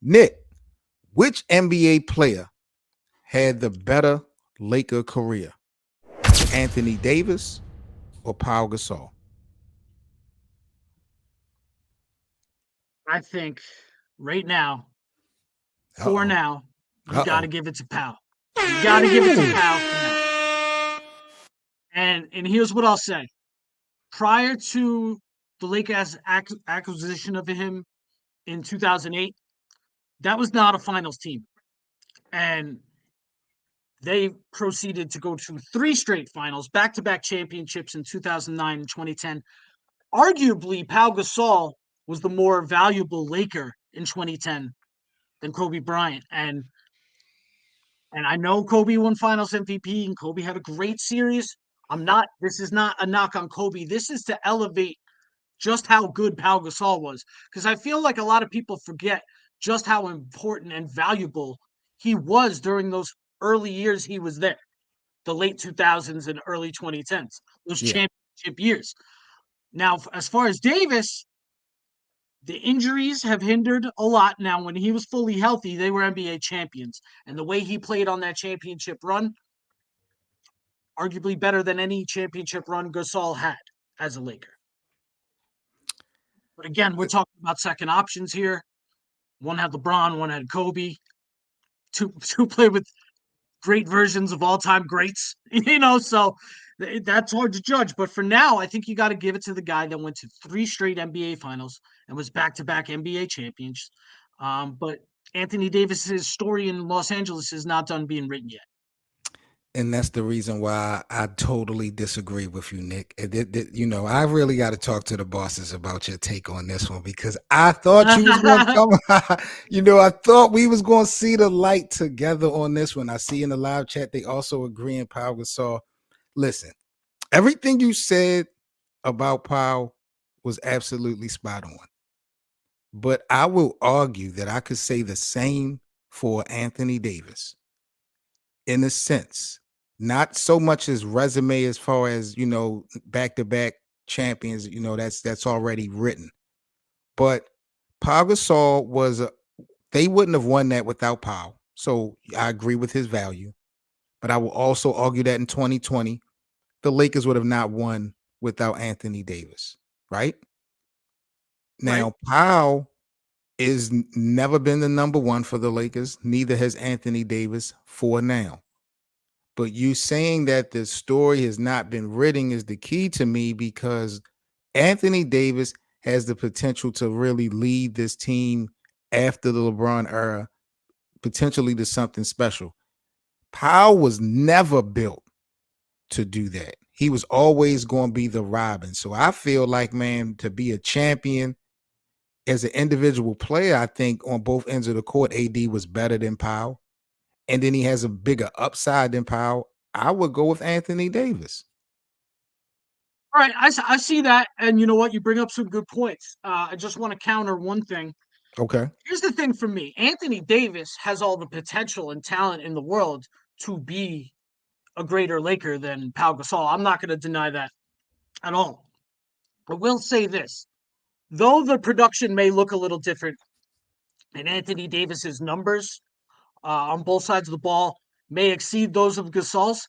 Nick, which NBA player had the better Laker career? Anthony Davis or Pau Gasol? I think right now, Uh for oh. now, you Uh got to oh. give it to Pau. You got to give it to Pau for now. And here's what I'll say: prior to the Lakers' acquisition of him in 2008, that was not a finals team, and they proceeded to go to three straight finals, back-to-back championships in 2009 and 2010. Arguably, Pau Gasol was the more valuable Laker in 2010 than Kobe Bryant, and I know Kobe won Finals MVP and Kobe had a great series. This is not a knock on Kobe. This is to elevate just how good Pau Gasol was. Because I feel like a lot of people forget just how important and valuable he was during those early years he was there, the late 2000s and early 2010s, those Yeah. championship years. Now, as far as Davis, the injuries have hindered a lot. Now, when he was fully healthy, they were NBA champions. And the way he played on that championship run, arguably better than any championship run Gasol had as a Laker. But again, we're talking about second options here. One had LeBron, one had Kobe. Two played with great versions of all time greats, so that's hard to judge. But for now, I think you got to give it to the guy that went to three straight NBA finals and was back to back NBA champions. But Anthony Davis's story in Los Angeles is not done being written yet. And that's the reason why I totally disagree with you, Nick. I really got to talk to the bosses about your take on this one because I thought you was going to come. I thought we was going to see the light together on this one. I see in the live chat they also agree in Pau Gasol. Listen, everything you said about Pau was absolutely spot on. But I will argue that I could say the same for Anthony Davis in a sense. Not so much his resume as far as, back-to-back champions, that's already written. But Pau Gasol they wouldn't have won that without Pau. So I agree with his value. But I will also argue that in 2020, the Lakers would have not won without Anthony Davis, right? Right. Now, Pau is never been the number one for the Lakers. Neither has Anthony Davis for now. But you saying that the story has not been written is the key to me because Anthony Davis has the potential to really lead this team after the LeBron era, potentially to something special. Powell was never built to do that. He was always going to be the Robin. So I feel like, man, to be a champion as an individual player, I think on both ends of the court, AD was better than Powell. And then he has a bigger upside than Powell. I would go with Anthony Davis. All right, I see that, and you know what? You bring up some good points. I just want to counter one thing. Okay. Here's the thing for me: Anthony Davis has all the potential and talent in the world to be a greater Laker than Pau Gasol. I'm not going to deny that at all. But we'll say this: though the production may look a little different, and Anthony Davis's numbers on both sides of the ball may exceed those of Gasol's.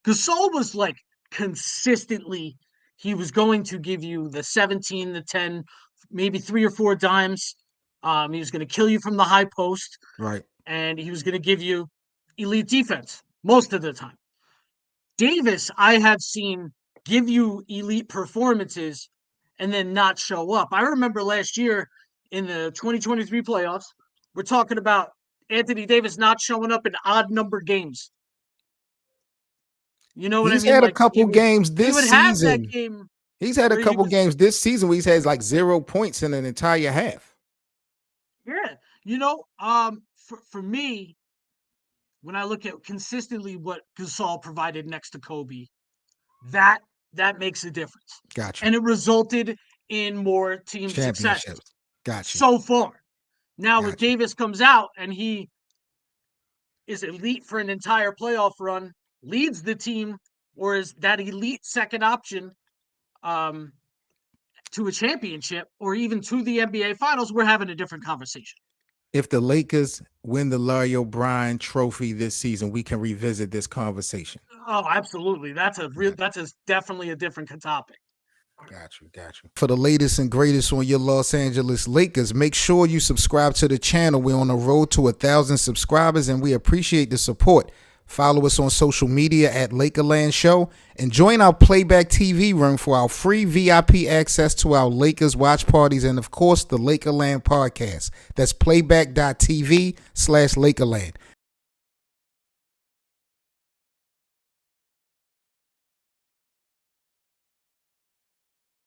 Gasol was like consistently, he was going to give you the 17, the 10, maybe three or four dimes. He was going to kill you from the high post, Right. and he was going to give you elite defense most of the time. Davis, I have seen give you elite performances and then not show up. I remember last year in the 2023 playoffs, we're talking about Anthony Davis not showing up in odd number games. You know what I He's mean? had a Like couple games he this would have that season. game He's had a where he couple was, games this season where he's had like 0 points in an entire half. yeah. For me, when I look at consistently what Gasol provided next to Kobe, that that makes a difference. Got you. And it resulted in more team success Championships. Got you. so far. Now, with Got you. Davis comes out and he is elite for an entire playoff run, leads the team, or is that elite second option um, to a championship or even to the NBA Finals, we're having a different conversation. If the Lakers win the Larry O'Brien Trophy this season, we can revisit this conversation. Oh, absolutely. Yeah. Definitely a different topic. Got you, got you. For the latest and greatest on your Los Angeles Lakers, make sure you subscribe to the channel. We're on the road to 1,000 subscribers, and we appreciate the support. Follow us on social media at Lakerland Show, and join our Playback TV room for our free VIP access to our Lakers watch parties, and of course the Lakerland podcast. That's playback.tv/Lakerland.